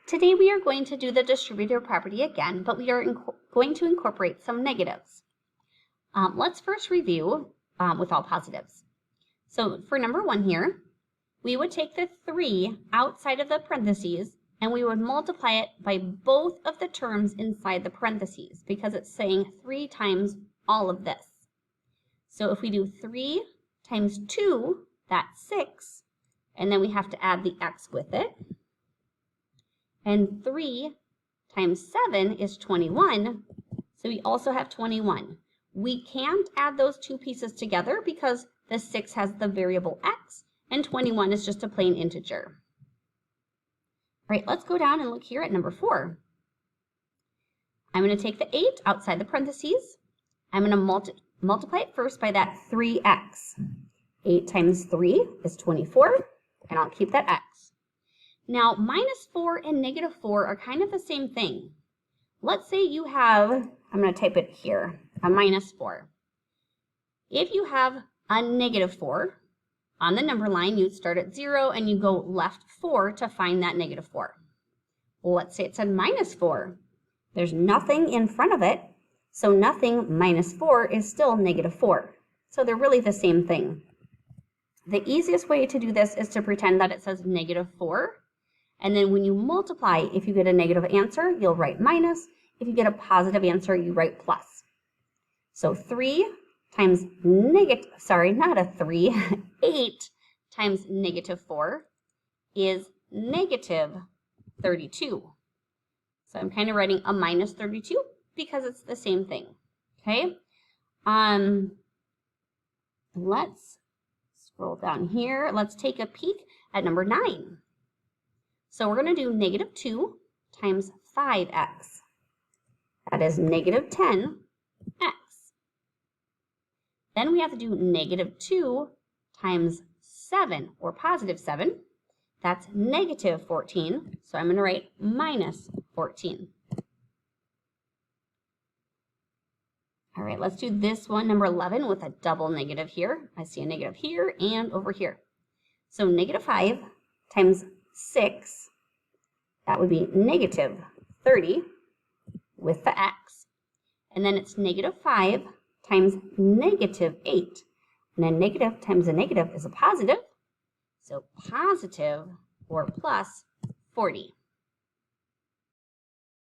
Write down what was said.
Today we are going to do the distributive property again, but we are going to incorporate some negatives. Let's first review with all positives. So for number 1 here, we would take the 3 outside of the parentheses and we would multiply it by both of the terms inside the parentheses because it's saying 3 times all of this. So if we do 3 times 2, that's 6, and then we have to add the x with it. And 3 times 7 is 21, so we also have 21. We can't add those two pieces together because the 6 has the variable x, and 21 is just a plain integer. All right, let's go down and look here at number 4. I'm going to take the 8 outside the parentheses. I'm going to multiply it first by that 3x. 8 times 3 is 24, and I'll keep that x. Now, -4 and -4 are kind of the same thing. Let's say you have, I'm going to type it here, a -4. If you have a -4, on the number line, you'd start at 0 and you go left 4 to find that -4. Well, let's say it's a -4. There's nothing in front of it, so nothing -4 is still -4. So they're really the same thing. The easiest way to do this is to pretend that it says -4. And then when you multiply, if you get a negative answer, you'll write minus. If you get a positive answer, you write plus. So 3 times negative, sorry, not a 3, 8 times -4 is -32. So I'm kind of writing a -32 because it's the same thing, okay? Let's scroll down here. Let's take a peek at number 9. So we're going to do -2 times 5x. That is -10x. Then we have to do -2 times 7, or +7. That's -14. So I'm going to write -14. All right, let's do this one, number 11, with a double negative here. I see a negative here and over here. So -5 times 6, that would be -30 with the x. And then it's -5 times -8. And a negative times a negative is a positive. So positive or plus 40.